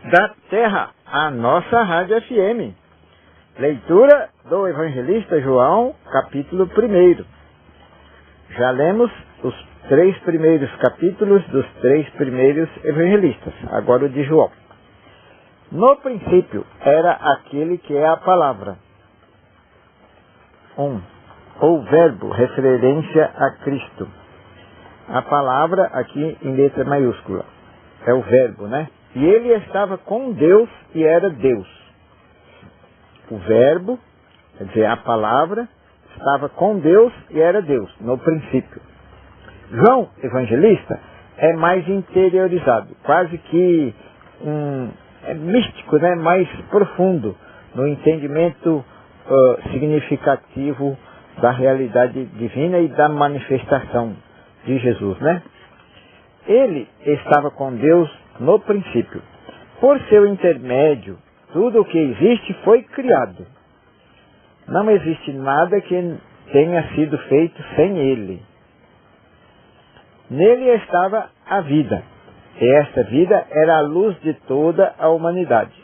da terra, a nossa Rádio FM. Leitura do Evangelista João, capítulo 1. Já lemos os 3 primeiros capítulos dos 3 primeiros evangelistas, agora o de João. No princípio era aquele que é a palavra. O verbo, referência a Cristo. A palavra aqui em letra maiúscula. É o verbo, né? E ele estava com Deus e era Deus. O verbo, quer dizer, a palavra, estava com Deus e era Deus, no princípio. João, evangelista, é mais interiorizado, quase que é místico, né? Mais profundo no entendimento significativo da realidade divina e da manifestação de Jesus, né? Ele estava com Deus no princípio. Por seu intermédio, tudo o que existe foi criado. Não existe nada que tenha sido feito sem ele. Nele estava a vida, e esta vida era a luz de toda a humanidade.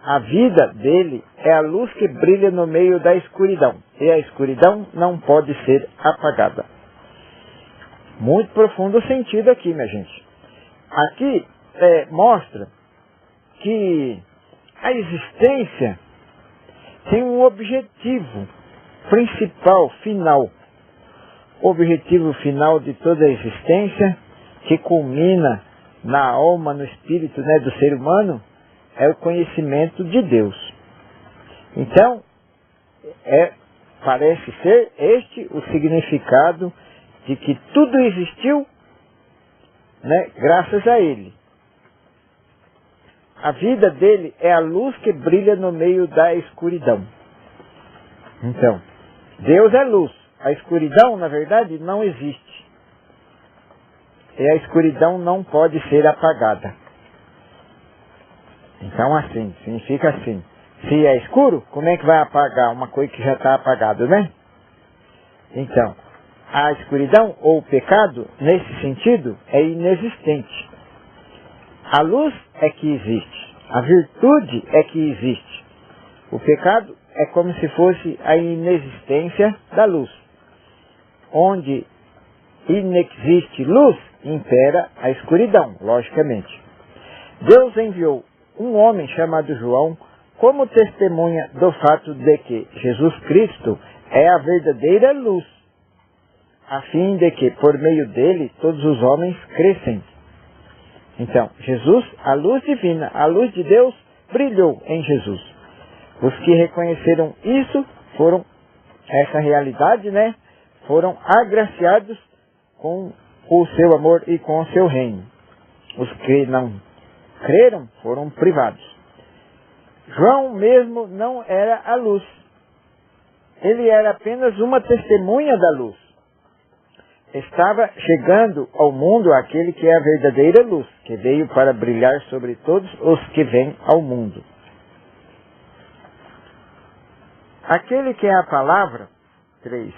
A vida dele é a luz que brilha no meio da escuridão, e a escuridão não pode ser apagada. Muito profundo o sentido aqui, minha gente. Aqui mostra que a existência tem um objetivo principal, final. O objetivo final de toda a existência, que culmina na alma, no espírito, né, do ser humano, é o conhecimento de Deus. Então, parece ser este o significado de que tudo existiu, né, graças a ele. A vida dele é a luz que brilha no meio da escuridão. Então, Deus é luz. A escuridão, na verdade, não existe. E a escuridão não pode ser apagada. Então, assim, significa assim. Se é escuro, como é que vai apagar uma coisa que já está apagada, né? Então, a escuridão ou o pecado, nesse sentido, é inexistente. A luz é que existe. A virtude é que existe. O pecado é como se fosse a inexistência da luz. Onde inexiste luz, impera a escuridão, logicamente. Deus enviou um homem chamado João como testemunha do fato de que Jesus Cristo é a verdadeira luz, a fim de que, por meio dele, todos os homens crescem. Então, Jesus, a luz divina, a luz de Deus, brilhou em Jesus. Os que reconheceram isso, essa realidade, né? Foram agraciados com o seu amor e com o seu reino. Os que não creram foram privados. João mesmo não era a luz. Ele era apenas uma testemunha da luz. Estava chegando ao mundo aquele que é a verdadeira luz, que veio para brilhar sobre todos os que vêm ao mundo. Aquele que é a palavra, 3,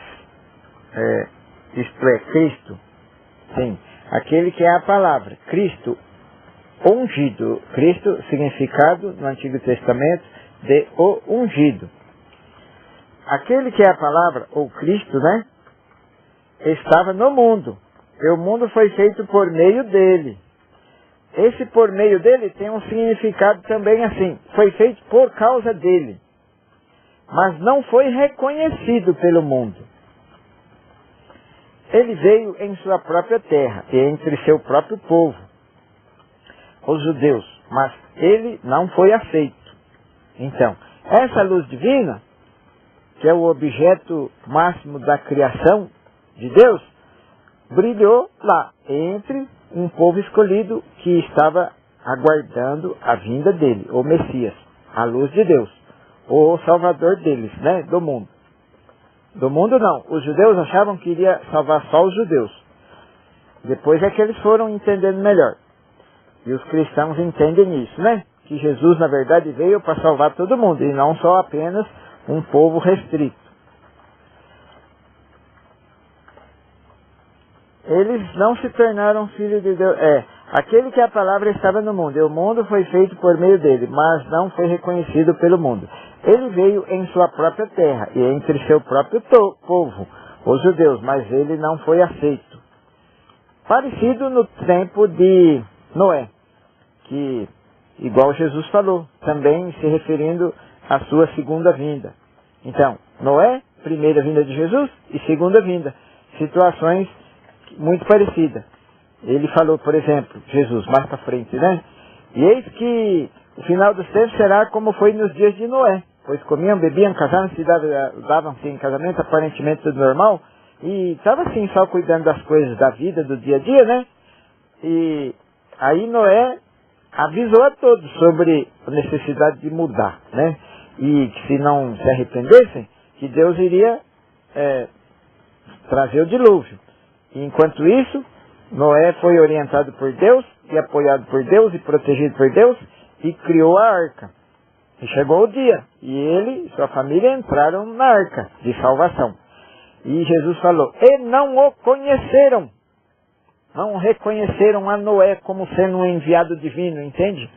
isto é, Cristo, sim, aquele que é a palavra, Cristo ungido, Cristo significado no Antigo Testamento de o ungido. Aquele que é a palavra, ou Cristo, né? Estava no mundo, e o mundo foi feito por meio dele. Esse por meio dele tem um significado também assim, foi feito por causa dele, mas não foi reconhecido pelo mundo. Ele veio em sua própria terra, e entre seu próprio povo, os judeus, mas ele não foi aceito. Então, essa luz divina, que é o objeto máximo da criação de Deus, brilhou lá, entre um povo escolhido que estava aguardando a vinda dele, o Messias, a luz de Deus, o Salvador deles, né, do mundo. Do mundo não, os judeus achavam que iria salvar só os judeus. Depois é que eles foram entendendo melhor. E os cristãos entendem isso, né? Que Jesus, na verdade, veio para salvar todo mundo, e não só apenas um povo restrito. Eles não se tornaram filhos de Deus. Aquele que a palavra estava no mundo, e o mundo foi feito por meio dele, mas não foi reconhecido pelo mundo. Ele veio em sua própria terra e entre seu próprio povo, os judeus, mas ele não foi aceito. Parecido no tempo de Noé, que, igual Jesus falou, também se referindo à sua segunda vinda. Então, Noé, primeira vinda de Jesus e segunda vinda. Situações muito parecidas. Ele falou, por exemplo, Jesus, mais para frente, né? E eis que o final dos tempos será como foi nos dias de Noé. Pois comiam, bebiam, casavam, se davam-se em casamento, aparentemente tudo normal. E estava assim, só cuidando das coisas da vida, do dia a dia, né? E aí Noé avisou a todos sobre a necessidade de mudar, né? E que se não se arrependessem, que Deus iria trazer o dilúvio. E enquanto isso, Noé foi orientado por Deus, e apoiado por Deus, e protegido por Deus, e criou a arca. E chegou o dia, e ele e sua família entraram na arca de salvação. E Jesus falou, e não o conheceram. Não reconheceram a Noé como sendo um enviado divino, entende?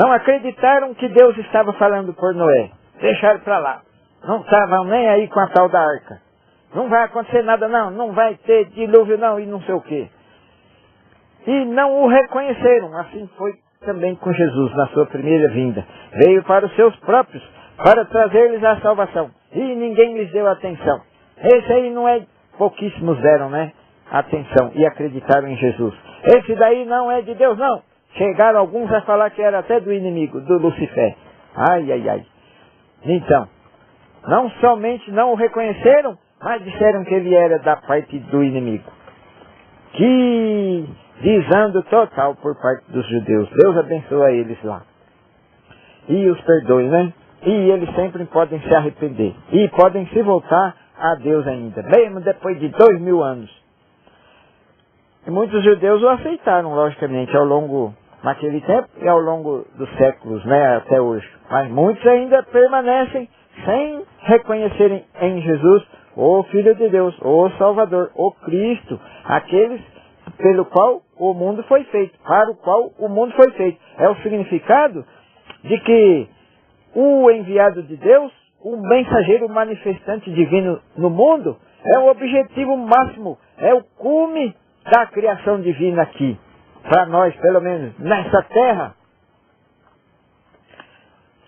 Não acreditaram que Deus estava falando por Noé. Deixaram para lá. Não estavam nem aí com a tal da arca. Não vai acontecer nada não, não vai ter dilúvio não, e não sei o quê. E não o reconheceram. Assim foi também com Jesus na sua primeira vinda. Veio para os seus próprios, para trazer-lhes a salvação. E ninguém lhes deu atenção. Esse aí não é, pouquíssimos deram, né, atenção e acreditaram em Jesus. Esse daí não é de Deus, não. Chegaram alguns a falar que era até do inimigo, do Lucifer. Ai, ai, ai. Então, não somente não o reconheceram, mas disseram que ele era da parte do inimigo. Que desando total por parte dos judeus. Deus abençoa eles lá. E os perdoe, né? E eles sempre podem se arrepender. E podem se voltar a Deus ainda, mesmo depois de 2000 anos. E muitos judeus o aceitaram, logicamente, naquele tempo e ao longo dos séculos, né, até hoje. Mas muitos ainda permanecem sem reconhecerem em Jesus o Filho de Deus, o Salvador, o Cristo, aqueles pelo qual o mundo foi feito, para o qual o mundo foi feito. É o significado de que o enviado de Deus, o mensageiro manifestante divino no mundo, é o objetivo máximo, é o cume da criação divina aqui, para nós, pelo menos, nessa terra.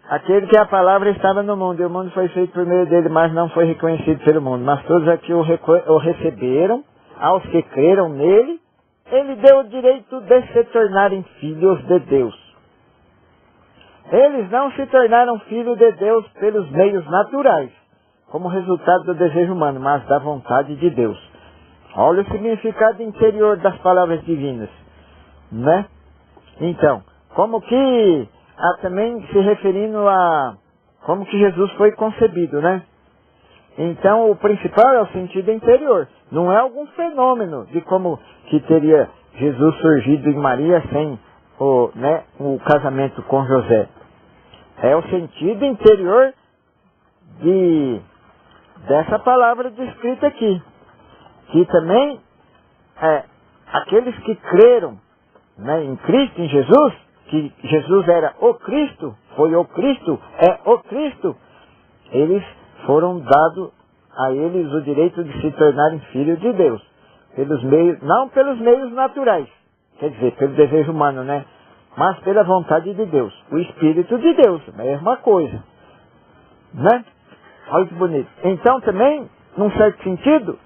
Aquele que a palavra estava no mundo, e o mundo foi feito por meio dele, mas não foi reconhecido pelo mundo. Mas todos aqui o receberam, aos que creram nele, ele deu o direito de se tornarem filhos de Deus. Eles não se tornaram filhos de Deus pelos meios naturais, como resultado do desejo humano, mas da vontade de Deus. Olha o significado interior das palavras divinas, né? Então, como que, também se referindo a como que Jesus foi concebido, né? Então, o principal é o sentido interior. Não é algum fenômeno de como que teria Jesus surgido em Maria sem o casamento com José. É o sentido interior dessa palavra descrita aqui. Que também aqueles que creram, né, em Cristo, em Jesus, que Jesus era o Cristo, foi o Cristo, é o Cristo, eles foram dados a eles o direito de se tornarem filhos de Deus. Não pelos meios naturais, quer dizer, pelo desejo humano, né? Mas pela vontade de Deus. O Espírito de Deus, a mesma coisa. Né? Olha que bonito. Então também, num certo sentido,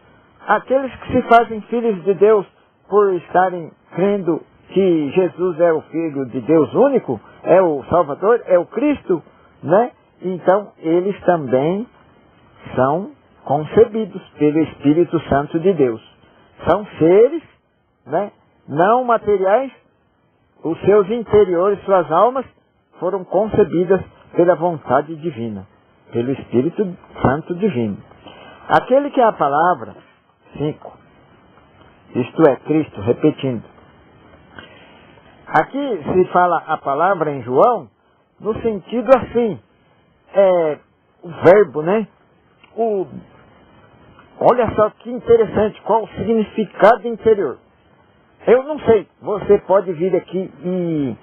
aqueles que se fazem filhos de Deus por estarem crendo que Jesus é o Filho de Deus único, é o Salvador, é o Cristo, né? Então eles também são concebidos pelo Espírito Santo de Deus. São seres, né, não materiais, os seus interiores, suas almas, foram concebidas pela vontade divina, pelo Espírito Santo divino. Aquele que é a palavra, 5, isto é, Cristo, repetindo. Aqui se fala a palavra em João, no sentido assim, o verbo, né? Olha só que interessante, qual o significado interior. Eu não sei, você pode vir aqui e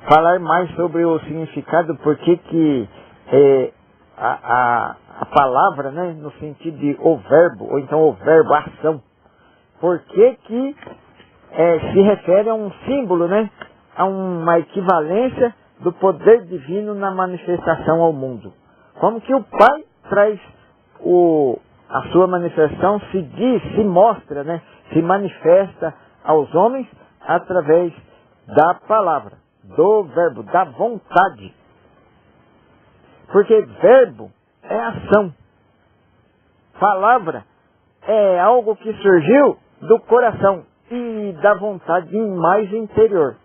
falar mais sobre o significado, porque que a palavra, né, no sentido de o verbo, ou então o verbo, a ação, por que que se refere a um símbolo, né, a uma equivalência do poder divino na manifestação ao mundo. Como que o Pai traz a sua manifestação, se mostra, né, se manifesta aos homens através da palavra, do verbo, da vontade. Porque verbo é ação. Palavra é algo que surgiu do coração e da vontade mais interior.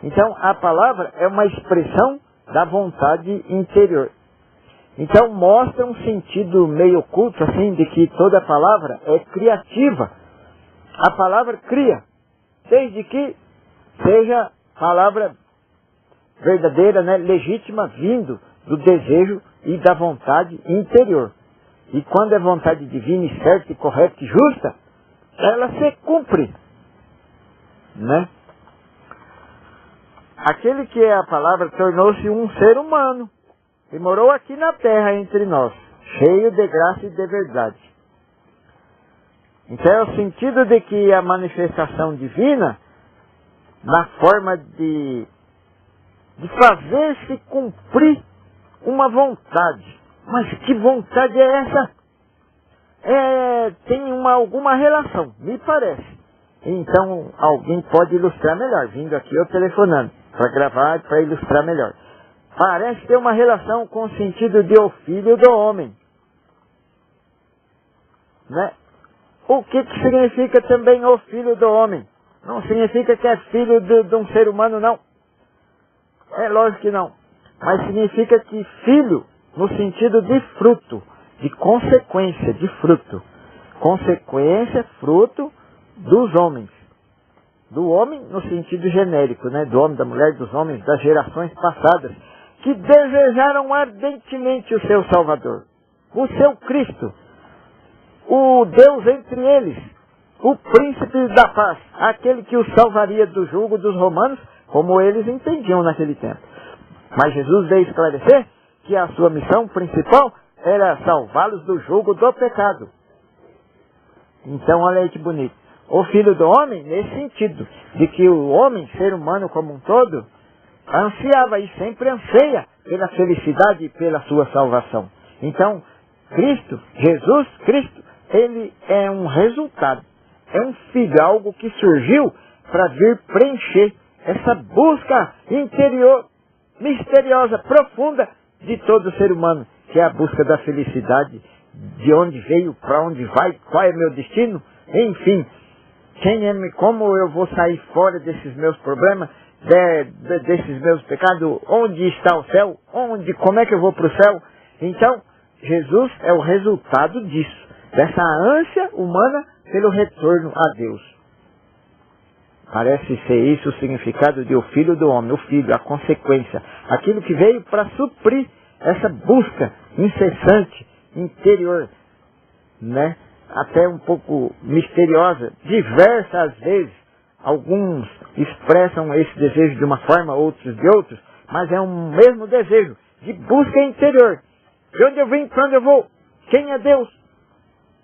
Então a palavra é uma expressão da vontade interior. Então mostra um sentido meio oculto, assim, de que toda palavra é criativa. A palavra cria, desde que seja palavra verdadeira, né, legítima, vindo do desejo e da vontade interior. E quando é vontade divina e certa, e correta e justa, ela se cumpre, né? Aquele que é a palavra tornou-se um ser humano e morou aqui na terra entre nós, cheio de graça e de verdade. Então é o sentido de que a manifestação divina, na forma de fazer-se cumprir uma vontade. Mas que vontade é essa? Tem alguma relação, me parece. Então alguém pode ilustrar melhor, vindo aqui ou telefonando, para gravar, para ilustrar melhor. Parece ter uma relação com o sentido de o filho do homem, né? O que significa também o filho do homem? Não significa que é filho de um ser humano, não. É lógico que não. Mas significa que filho, no sentido de fruto, de consequência, de fruto. Consequência, fruto dos homens. Do homem no sentido genérico, né? Do homem, da mulher, dos homens, das gerações passadas, que desejaram ardentemente o seu Salvador, o seu Cristo, o Deus entre eles, o príncipe da paz, aquele que os salvaria do jugo dos romanos, como eles entendiam naquele tempo. Mas Jesus veio esclarecer que a sua missão principal era salvá-los do jugo do pecado. Então olha aí que bonito. O Filho do Homem, nesse sentido, de que o homem, ser humano como um todo, ansiava e sempre anseia pela felicidade e pela sua salvação. Então, Cristo, Jesus Cristo, ele é um resultado, é um filho, algo que surgiu para vir preencher essa busca interior, misteriosa, profunda de todo ser humano, que é a busca da felicidade, de onde veio, para onde vai, qual é meu destino, enfim, como eu vou sair fora desses meus problemas, desses meus pecados, onde está o céu, como é que eu vou para o céu? Então, Jesus é o resultado disso, dessa ânsia humana pelo retorno a Deus. Parece ser isso o significado de o Filho do Homem, o Filho, a consequência, aquilo que veio para suprir essa busca incessante, interior, né? Até um pouco misteriosa, diversas vezes. Alguns expressam esse desejo de uma forma, outros de outros, mas é um mesmo desejo de busca interior. De onde eu vim, para onde eu vou? Quem é Deus?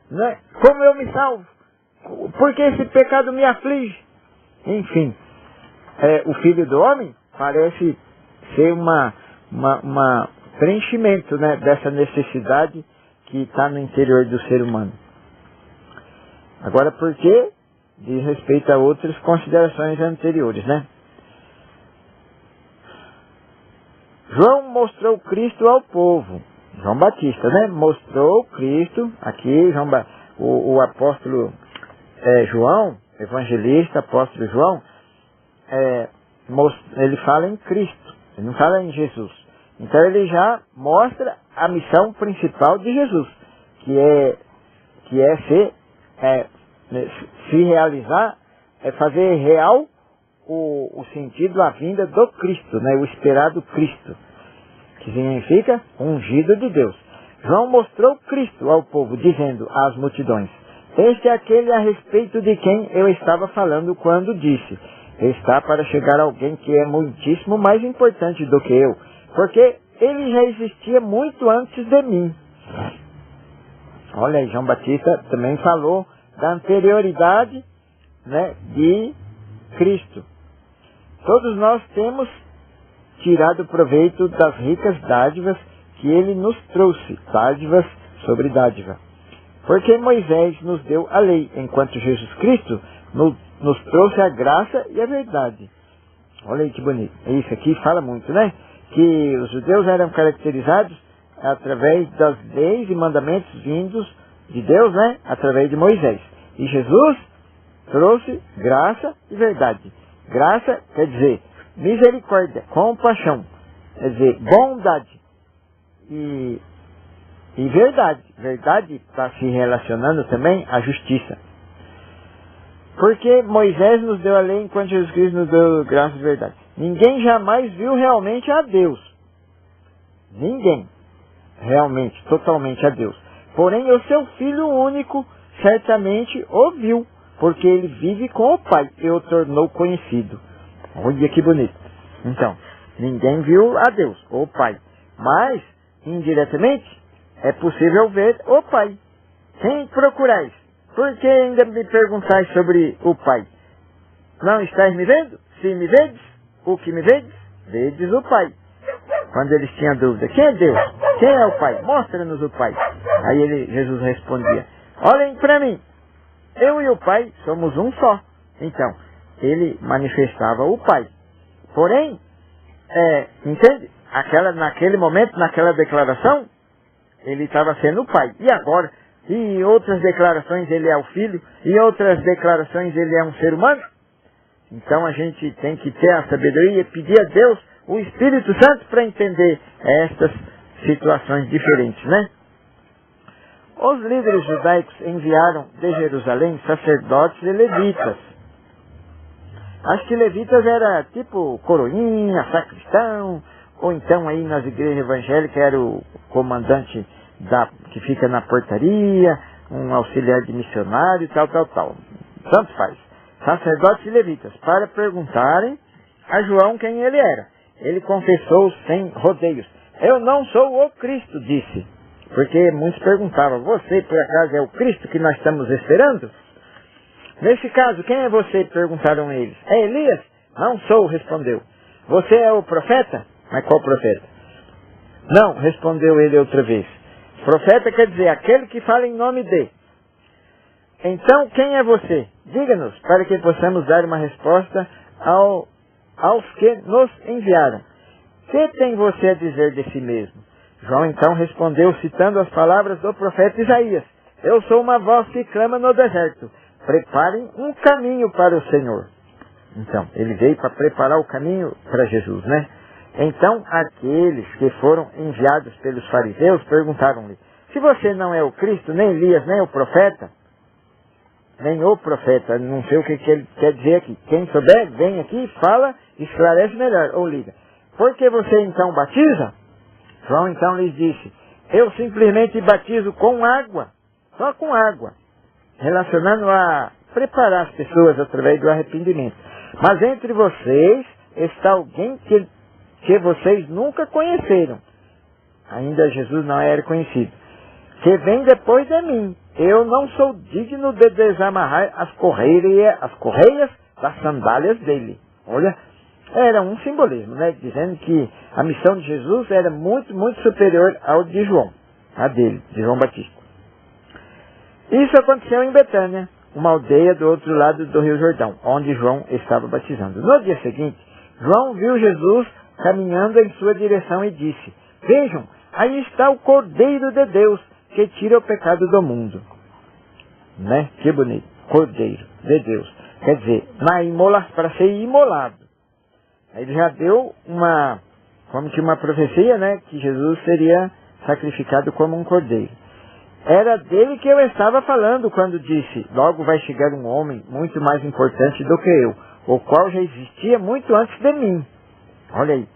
Né? Como eu me salvo? Por que esse pecado me aflige? Enfim, o Filho do Homem parece ser uma preenchimento, né, dessa necessidade que está no interior do ser humano. Agora, por que diz respeito a outras considerações anteriores, né? João mostrou Cristo ao povo. João Batista, né? Mostrou Cristo, aqui o apóstolo João, evangelista, apóstolo João, ele fala em Cristo, ele não fala em Jesus. Então ele já mostra a missão principal de Jesus, que é se realizar, fazer real o sentido, a vinda do Cristo, né? O esperado Cristo, que significa ungido de Deus. João mostrou Cristo ao povo, dizendo às multidões: Este é aquele a respeito de quem eu estava falando quando disse: está para chegar alguém que é muitíssimo mais importante do que eu, porque ele já existia muito antes de mim. Olha aí, João Batista também falou da anterioridade, né, de Cristo. Todos nós temos tirado proveito das ricas dádivas que ele nos trouxe, dádivas sobre dádiva. Porque Moisés nos deu a lei, enquanto Jesus Cristo nos trouxe a graça e a verdade. Olha aí que bonito. Isso aqui fala muito, né? Que os judeus eram caracterizados através das leis e mandamentos vindos de Deus, né? Através de Moisés. E Jesus trouxe graça e verdade. Graça quer dizer misericórdia, compaixão, quer dizer bondade e verdade. Verdade está se relacionando também à justiça. Porque Moisés nos deu a lei enquanto Jesus Cristo nos deu graça e verdade. Ninguém jamais viu realmente a Deus. Ninguém realmente, totalmente a Deus. Porém, o seu Filho único certamente o viu, porque ele vive com o Pai e o tornou conhecido. Olha que bonito. Então, ninguém viu a Deus, o Pai. Mas, indiretamente, é possível ver o Pai. Quem procurais? Por que ainda me perguntais sobre o Pai? Não estáis me vendo? Se me vedes, o que me vedes, vedes o Pai. Quando eles tinham dúvida, quem é Deus? Quem é o Pai? Mostra-nos o Pai. Aí Jesus respondia: olhem para mim, eu e o Pai somos um só. Então, ele manifestava o Pai. Porém, entende? Naquele momento, naquela declaração, ele estava sendo o Pai. E agora, em outras declarações ele é o Filho, e em outras declarações ele é um ser humano. Então a gente tem que ter a sabedoria e pedir a Deus o Espírito Santo para entender estas situações diferentes, né? Os líderes judaicos enviaram de Jerusalém sacerdotes e levitas. Acho que levitas era tipo coroinha, sacristão, ou então aí nas igrejas evangélicas era o comandante que fica na portaria, um auxiliar de missionário, tal. Tanto faz. Sacerdotes e levitas, para perguntarem a João quem ele era. Ele confessou sem rodeios: eu não sou o Cristo, disse. Porque muitos perguntavam: você por acaso é o Cristo que nós estamos esperando? Nesse caso, quem é você? Perguntaram eles. É Elias? Não sou, respondeu. Você é o profeta? Mas qual profeta? Não, respondeu ele outra vez. Profeta quer dizer aquele que fala em nome de. Então, quem é você? Diga-nos, para que possamos dar uma resposta aos que nos enviaram. Que tem você a dizer de si mesmo? João então respondeu, citando as palavras do profeta Isaías: eu sou uma voz que clama no deserto, preparem um caminho para o Senhor. Então, ele veio para preparar o caminho para Jesus, né? Então, aqueles que foram enviados pelos fariseus perguntaram-lhe: se você não é o Cristo, nem Elias, nem o profeta, não sei o que ele quer dizer aqui. Quem souber, vem aqui, fala, esclarece melhor, ou liga. Por que você então batiza? João então lhes disse: eu simplesmente batizo com água, só com água, relacionando a preparar as pessoas através do arrependimento. Mas entre vocês está alguém que vocês nunca conheceram. Ainda Jesus não era conhecido. Que vem depois de mim. Eu não sou digno de desamarrar as correias das sandálias dele. Olha, era um simbolismo, né? Dizendo que a missão de Jesus era muito, muito superior ao de João. A dele, de João Batista. Isso aconteceu em Betânia, uma aldeia do outro lado do Rio Jordão, onde João estava batizando. No dia seguinte, João viu Jesus caminhando em sua direção e disse: vejam, aí está o Cordeiro de Deus, que tira o pecado do mundo. Né? Que bonito. Cordeiro de Deus. Quer dizer, para ser imolado. Ele já deu como que uma profecia, né? Que Jesus seria sacrificado como um cordeiro. Era dele que eu estava falando quando disse: logo vai chegar um homem muito mais importante do que eu, o qual já existia muito antes de mim. Olha aí.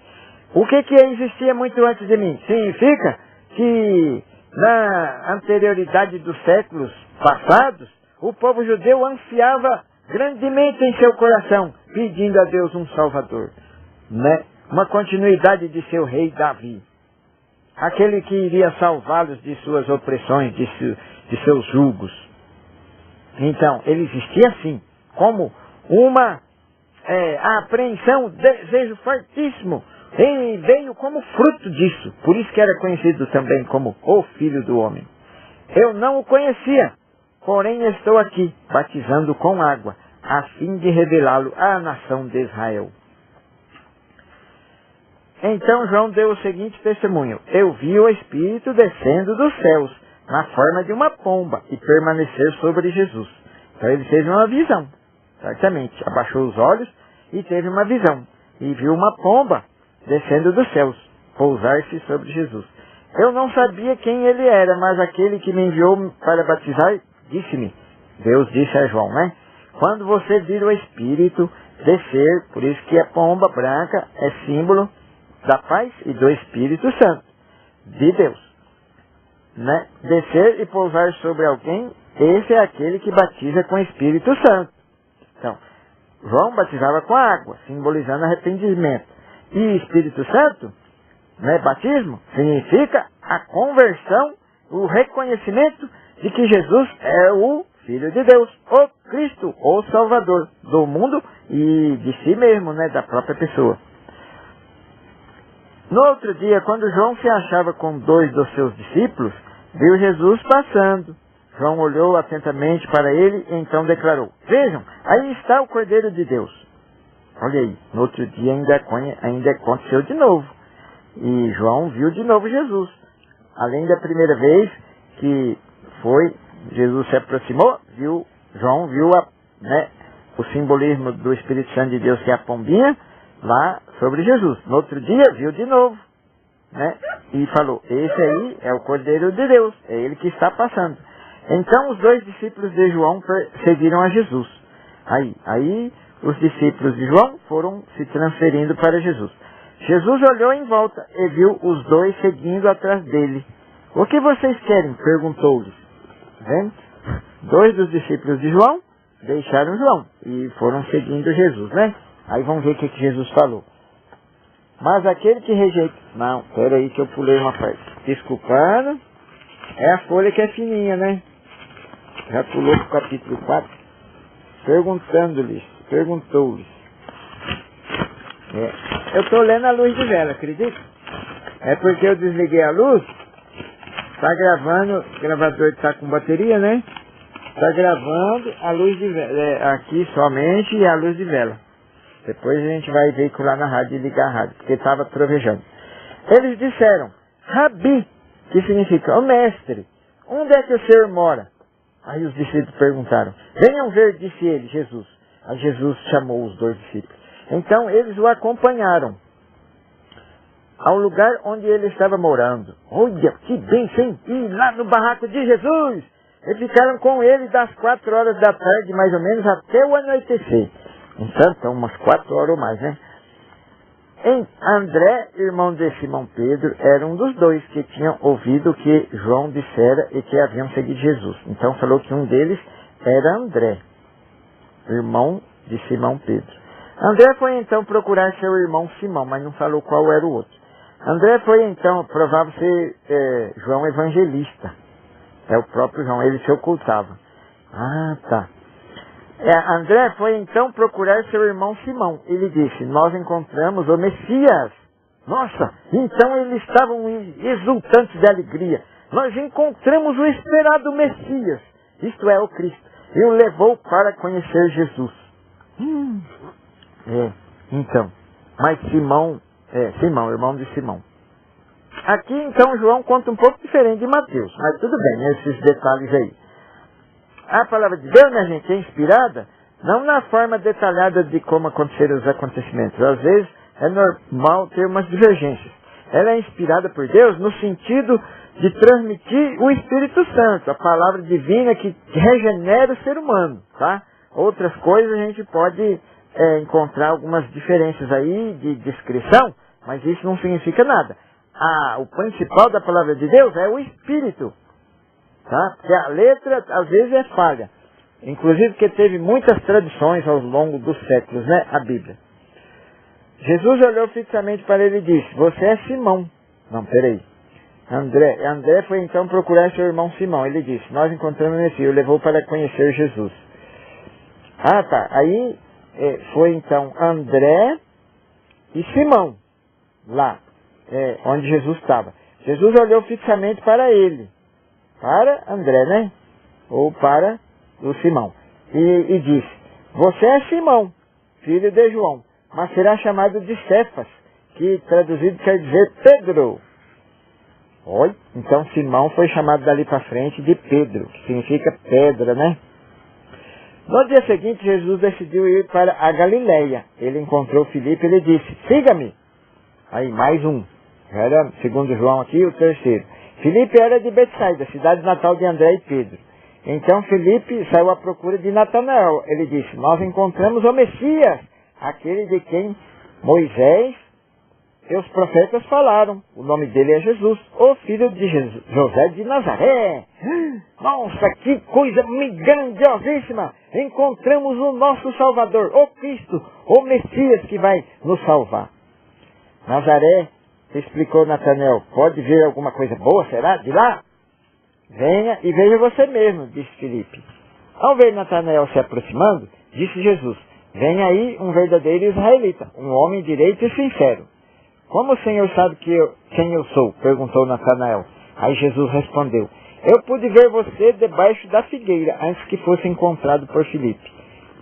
O que existia muito antes de mim? Significa que na anterioridade dos séculos passados, o povo judeu ansiava grandemente em seu coração, pedindo a Deus um Salvador, né? Uma continuidade de seu rei Davi, aquele que iria salvá-los de suas opressões, de seus julgos. Então, ele existia assim, como uma apreensão, desejo fortíssimo, e veio como fruto disso. Por isso que era conhecido também como o Filho do Homem. Eu não o conhecia, porém estou aqui, batizando com água, a fim de revelá-lo à nação de Israel. Então João deu o seguinte testemunho: eu vi o Espírito descendo dos céus, na forma de uma pomba, e permanecer sobre Jesus. Então ele teve uma visão, certamente. Abaixou os olhos e teve uma visão. E viu uma pomba descendo dos céus, pousar-se sobre Jesus. Eu não sabia quem ele era, mas aquele que me enviou para batizar disse-me, Deus disse a João, né? Quando você vir o Espírito descer, por isso que a pomba branca é símbolo da paz e do Espírito Santo, de Deus, né? Descer e pousar sobre alguém, esse é aquele que batiza com o Espírito Santo. Então, João batizava com água, simbolizando arrependimento. E Espírito Santo, né, batismo, significa a conversão, o reconhecimento de que Jesus é o Filho de Deus, o Cristo, o Salvador do mundo e de si mesmo, né, da própria pessoa. No outro dia, quando João se achava com 2 dos seus discípulos, viu Jesus passando. João olhou atentamente para ele e então declarou, vejam, aí está o Cordeiro de Deus. Olha aí, no outro dia ainda aconteceu de novo. E João viu de novo Jesus. Além da primeira vez que Jesus se aproximou, João viu o simbolismo do Espírito Santo de Deus, que é a pombinha, lá sobre Jesus. No outro dia, viu de novo, né? E falou, esse aí é o Cordeiro de Deus, é ele que está passando. Então os 2 discípulos de João seguiram a Jesus. Aí os discípulos de João foram se transferindo para Jesus. Jesus olhou em volta e viu os 2 seguindo atrás dele. O que vocês querem? Perguntou-lhes. Vendo? 2 dos discípulos de João deixaram João e foram seguindo Jesus, né? Aí vamos ver o que Jesus falou. Mas aquele que rejeita... Não, peraí que eu pulei uma parte. Desculpando. É a folha que é fininha, né? Já pulou para o capítulo 4. Perguntou-lhes. Eu estou lendo a luz de vela, acredita? É porque eu desliguei a luz. Está gravando, o gravador está com bateria, né? Está gravando a luz de vela, aqui somente e a luz de vela. Depois a gente vai veicular na rádio e ligar a rádio, porque estava trovejando. Eles disseram, Rabi, que significa, o mestre, onde é que o Senhor mora? Aí os discípulos perguntaram, venham ver, disse ele, Jesus. Aí Jesus chamou os 2 discípulos. Então eles o acompanharam ao lugar onde ele estava morando. Olha, que bênção, ir lá no barraco de Jesus. E ficaram com ele das 4 horas da tarde, mais ou menos, até o anoitecer. Então, umas 4 horas ou mais, né? André, irmão de Simão Pedro, era um dos 2 que tinham ouvido o que João dissera e que haviam seguido Jesus. Então falou que um deles era André, irmão de Simão Pedro. André foi então procurar seu irmão Simão, mas não falou qual era o outro. André foi então, provável ser João Evangelista. É o próprio João, ele se ocultava. Ah, tá. André foi então procurar seu irmão Simão. Ele disse, nós encontramos o Messias. Nossa, então eles estavam exultantes de alegria. Nós encontramos o esperado Messias, isto é, o Cristo. E o levou para conhecer Jesus. Então, mas Simão, irmão de Simão. Aqui então João conta um pouco diferente de Mateus, mas tudo bem, esses detalhes aí. A palavra de Deus, minha gente, é inspirada, não na forma detalhada de como aconteceram os acontecimentos. Às vezes é normal ter umas divergências. Ela é inspirada por Deus no sentido de transmitir o Espírito Santo, a palavra divina que regenera o ser humano, tá? Outras coisas a gente pode encontrar algumas diferenças aí de descrição, mas isso não significa nada. O principal da palavra de Deus é o Espírito. Tá? Porque a letra às vezes é falha, inclusive que teve muitas tradições ao longo dos séculos, né? A Bíblia. Jesus olhou fixamente para ele e disse, você é Simão. Não, peraí. André foi então procurar seu irmão Simão. Ele disse, nós encontramos o Messias. O levou para conhecer Jesus. Ah, tá. Aí foi então André e Simão, lá, onde Jesus estava. Jesus olhou fixamente para ele. Para André, né? Ou para o Simão. E disse, você é Simão, filho de João, mas será chamado de Cefas, que traduzido quer dizer Pedro. Oi? Então Simão foi chamado dali para frente de Pedro, que significa pedra, né? No dia seguinte, Jesus decidiu ir para a Galileia. Ele encontrou Filipe e ele disse, siga-me. Aí mais um. Era, segundo João aqui, o terceiro. Filipe era de Betsaida, cidade natal de André e Pedro. Então Filipe saiu à procura de Natanael. Ele disse, nós encontramos o Messias, aquele de quem Moisés e os profetas falaram. O nome dele é Jesus, o filho de José de Nazaré. Nossa, que coisa grandiosíssima! Encontramos o nosso Salvador, o Cristo, o Messias que vai nos salvar. Nazaré, explicou Natanael, pode ver alguma coisa boa, será? De lá? Venha e veja você mesmo, disse Filipe. Ao ver Natanael se aproximando, disse Jesus, vem aí um verdadeiro israelita, um homem direito e sincero. Como o Senhor sabe quem eu sou? Perguntou Natanael. Aí Jesus respondeu, eu pude ver você debaixo da figueira, antes que fosse encontrado por Filipe.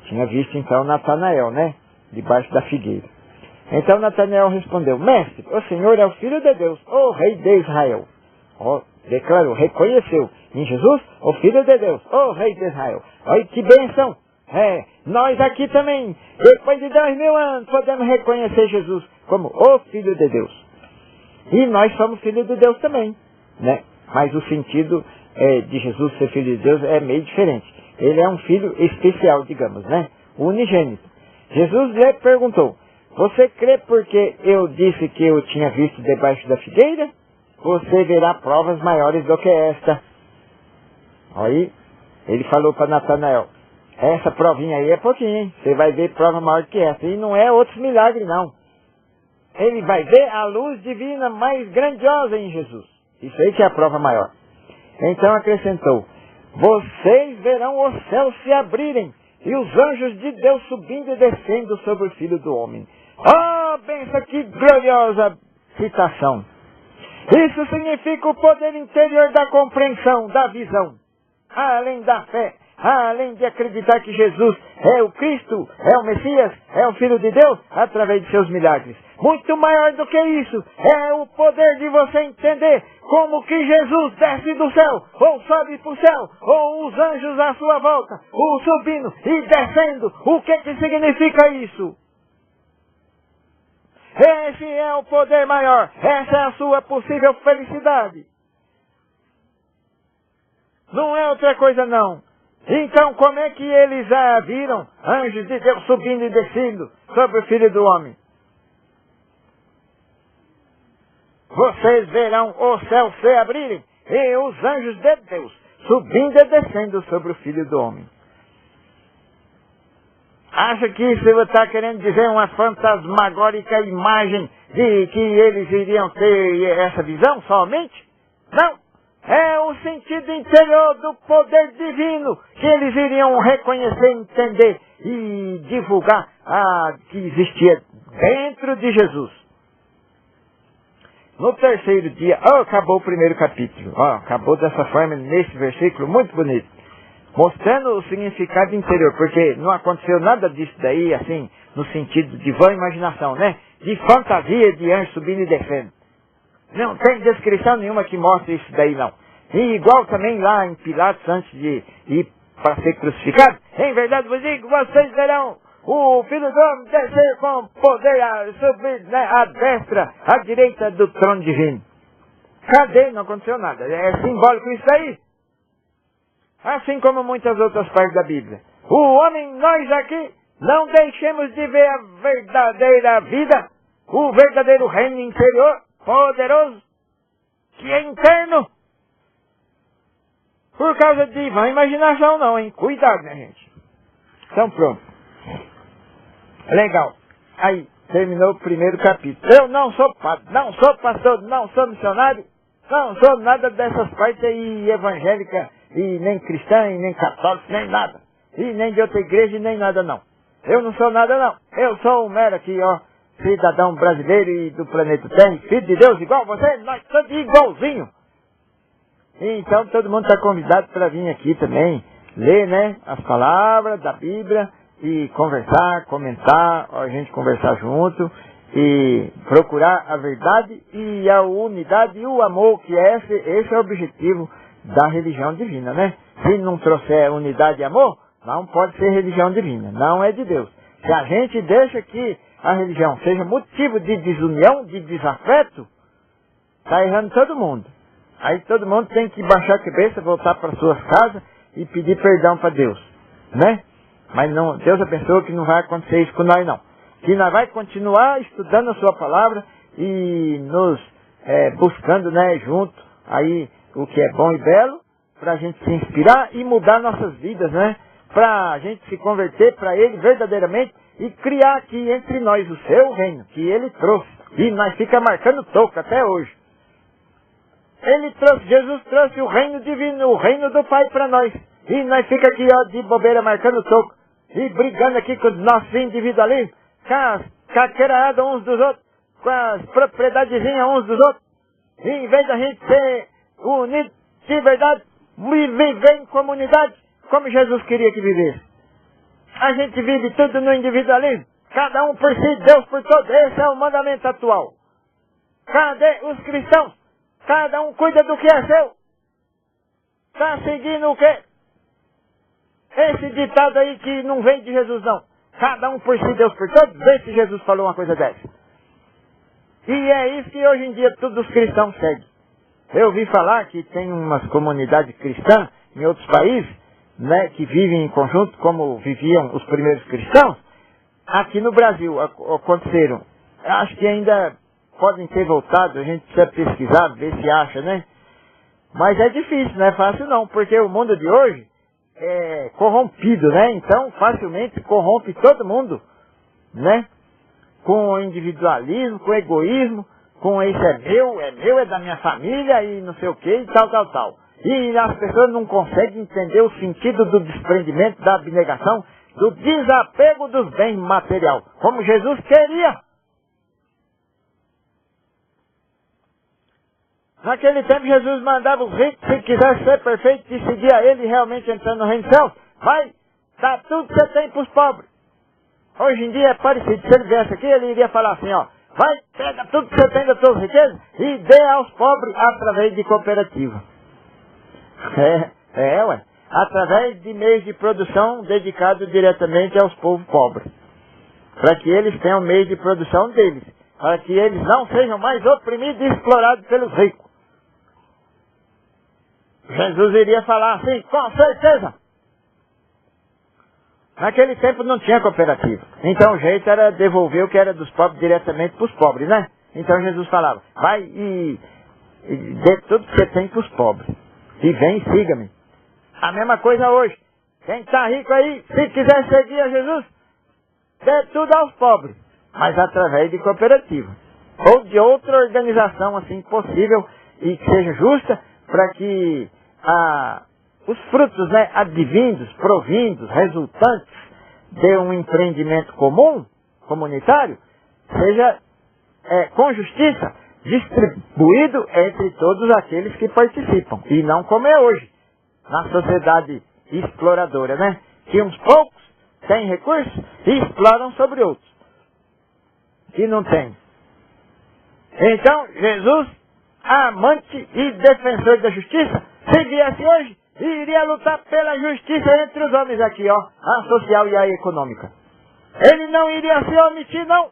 Tinha visto então Natanael, né? Debaixo da figueira. Então Natanael respondeu, mestre, o Senhor é o Filho de Deus, o Rei de Israel. Declarou, reconheceu em Jesus o Filho de Deus, o Rei de Israel. Olha que bênção! Nós aqui também, depois de 2000 anos, podemos reconhecer Jesus como o Filho de Deus. E nós somos filhos de Deus também, né? Mas o sentido de Jesus ser Filho de Deus é meio diferente. Ele é um filho especial, digamos, né? Unigênito. Jesus lhe perguntou, você crê porque eu disse que eu tinha visto debaixo da figueira? Você verá provas maiores do que esta. Aí, ele falou para Natanael, essa provinha aí é pouquinho, hein? Você vai ver prova maior que essa. E não é outros milagres, não. Ele vai ver a luz divina mais grandiosa em Jesus. Isso aí que é a prova maior. Então acrescentou, vocês verão os céus se abrirem e os anjos de Deus subindo e descendo sobre o Filho do Homem. Oh, benção, que gloriosa citação! Isso significa o poder interior da compreensão, da visão, além da fé, além de acreditar que Jesus é o Cristo, é o Messias, é o Filho de Deus, através de seus milagres. Muito maior do que isso, é o poder de você entender como que Jesus desce do céu, ou sobe para o céu, ou os anjos à sua volta, ou subindo e descendo. O que significa isso? Esse é o poder maior, essa é a sua possível felicidade. Não é outra coisa não. Então como é que eles já viram anjos de Deus subindo e descendo sobre o Filho do Homem? Vocês verão o céu se abrirem e os anjos de Deus subindo e descendo sobre o Filho do Homem. Acha que isso está querendo dizer uma fantasmagórica imagem de que eles iriam ter essa visão somente? Não! É o sentido interior do poder divino que eles iriam reconhecer, entender e divulgar que existia dentro de Jesus. No terceiro dia, acabou o primeiro capítulo. Acabou dessa forma, nesse versículo muito bonito. Mostrando o significado interior, porque não aconteceu nada disso daí, assim, no sentido de vã imaginação, né? De fantasia de anjo subindo e descendo. Não tem descrição nenhuma que mostre isso daí, não. E igual também lá em Pilatos, antes de ir para ser crucificado, em verdade vos digo, vocês verão o Filho do Homem descer com poder a subir, né, à destra, à direita do trono divino. Cadê? Não aconteceu nada. É simbólico isso aí. Assim como muitas outras partes da Bíblia. O homem, nós aqui, não deixemos de ver a verdadeira vida, o verdadeiro reino interior, poderoso, que é interno. por causa de vã imaginação não, hein? Cuidado, né, gente? Então pronto. Legal. Aí, terminou o primeiro capítulo. Eu não sou padre, não sou pastor, não sou missionário, não sou nada dessas partes aí evangélicas, e nem cristã, e nem católico, nem nada. E nem de outra igreja, e nem nada não. Eu não sou nada não. Eu sou um mero aqui, ó, cidadão brasileiro e do planeta Terra, filho de Deus igual você, nós todos igualzinho. E então todo mundo está convidado para vir aqui também, ler, né, as palavras da Bíblia e conversar, comentar, a gente conversar junto e procurar a verdade e a unidade e o amor, que esse é o objetivo da religião divina, né? Se não trouxer unidade e amor, não pode ser religião divina, não é de Deus. Se a gente deixa que a religião seja motivo de desunião, de desafeto, está errando todo mundo. Aí todo mundo tem que baixar a cabeça, voltar para suas casas e pedir perdão para Deus, né? Mas não, Deus abençoe que não vai acontecer isso com nós não. Que nós vai continuar estudando a sua palavra e nos buscando, né, junto aí o que é bom e belo, para a gente se inspirar e mudar nossas vidas, né? Para a gente se converter para Ele verdadeiramente e criar aqui entre nós o seu reino, que Ele trouxe. E nós fica marcando toco até hoje. Jesus trouxe o reino divino, o reino do Pai para nós. E nós fica aqui, ó, de bobeira marcando toco. E brigando aqui com os nossos individualismos, com a queirada uns dos outros, com as propriedadezinhas uns dos outros. E em vez da gente ser unido de verdade, viver em comunidade, como Jesus queria que vivesse. A gente vive tudo no individualismo, cada um por si, Deus por todos. Esse é o mandamento atual. Cadê os cristãos? Cada um cuida do que é seu. Está seguindo o quê? Esse ditado aí que não vem de Jesus não. Cada um por si, Deus por todos. Vê se Jesus falou uma coisa dessa. E é isso que hoje em dia todos os cristãos seguem. Eu ouvi falar que tem umas comunidades cristãs em outros países, né, que vivem em conjunto como viviam os primeiros cristãos. Aqui no Brasil aconteceram. Acho que ainda podem ter voltado, a gente precisa pesquisar, ver se acha, né? Mas é difícil, não é fácil não, porque o mundo de hoje é corrompido, né? Então facilmente corrompe todo mundo, né? Com o individualismo, com o egoísmo, com esse é meu, é da minha família e não sei o que e tal. E as pessoas não conseguem entender o sentido do desprendimento, da abnegação, do desapego dos bens materiais, como Jesus queria. Naquele tempo Jesus mandava os ricos, se quisesse ser perfeito, e seguir a Ele realmente entrando no reino dos céus, vai, dá tudo que você tem para os pobres. Hoje em dia é parecido, se ele viesse aqui, ele iria falar assim, ó, vai, pega tudo que você tem das suas riquezas e dê aos pobres através de cooperativa. Ué, através de meios de produção dedicados diretamente aos povos pobres. Para que eles tenham meios de produção deles, para que eles não sejam mais oprimidos e explorados pelos ricos. Jesus iria falar assim, com certeza. Naquele tempo não tinha cooperativa. Então o jeito era devolver o que era dos pobres diretamente para os pobres, né? Então Jesus falava, vai e dê tudo que você tem para os pobres. E vem e siga-me. A mesma coisa hoje. Quem está rico aí, se quiser seguir a Jesus, dê tudo aos pobres. Mas através de cooperativa. Ou de outra organização assim possível e que seja justa para que os frutos, né, advindos, provindos, resultantes de um empreendimento comum, comunitário, seja com justiça distribuído entre todos aqueles que participam. E não como é hoje, na sociedade exploradora, né? Que uns poucos têm recursos e exploram sobre outros que não têm. Então, Jesus, amante e defensor da justiça, se viesse hoje, iria lutar pela justiça entre os homens aqui, ó, a social e a econômica. Ele não iria se omitir, não.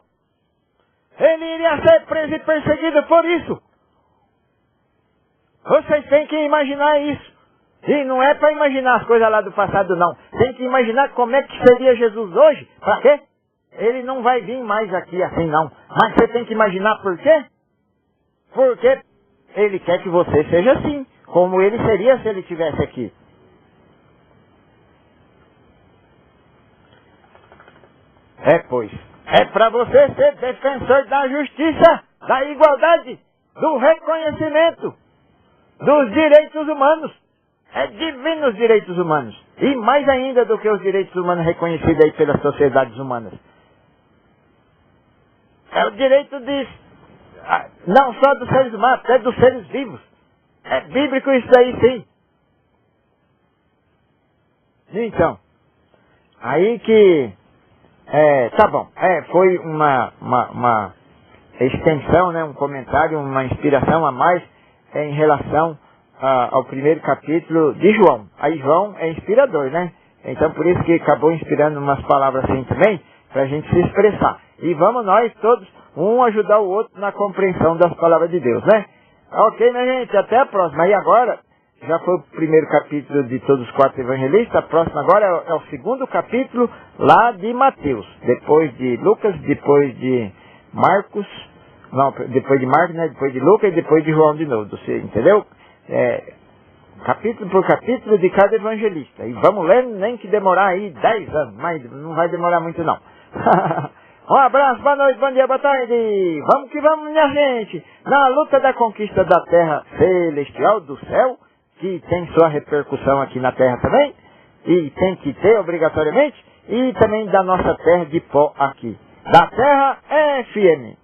Ele iria ser preso e perseguido por isso. Vocês têm que imaginar isso. E não é para imaginar as coisas lá do passado, não. Tem que imaginar como é que seria Jesus hoje. Para quê? Ele não vai vir mais aqui assim, não. Mas você tem que imaginar por quê? Porque Ele quer que você seja assim, como ele seria se ele estivesse aqui. Pois, é para você ser defensor da justiça, da igualdade, do reconhecimento dos direitos humanos. É divino os direitos humanos. E mais ainda do que os direitos humanos reconhecidos aí pelas sociedades humanas. É o direito de, não só dos seres humanos, até dos seres vivos. É bíblico isso aí, sim. Então, aí que, tá bom, foi uma extensão, né, um comentário, uma inspiração a mais em relação ao primeiro capítulo de João. Aí João é inspirador, né? Então por isso que acabou inspirando umas palavras assim também, para a gente se expressar. E vamos nós todos, um ajudar o outro na compreensão das palavras de Deus, né? Ok, minha gente, até a próxima. E agora, já foi o primeiro capítulo de todos os 4 evangelistas, a próxima agora é o segundo capítulo lá de Mateus. Depois de Lucas, depois de Marcos, não, depois de Marcos, né? Depois de Lucas e depois de João de novo, você entendeu? Capítulo por capítulo de cada evangelista. E vamos ler, nem que demorar aí 10 anos, mas não vai demorar muito não. Um abraço, boa noite, bom dia, boa tarde. Vamos que vamos, minha gente. Na luta da conquista da terra celestial, do céu, que tem sua repercussão aqui na terra também, e tem que ter obrigatoriamente, e também da nossa terra de pó aqui. Da terra FM.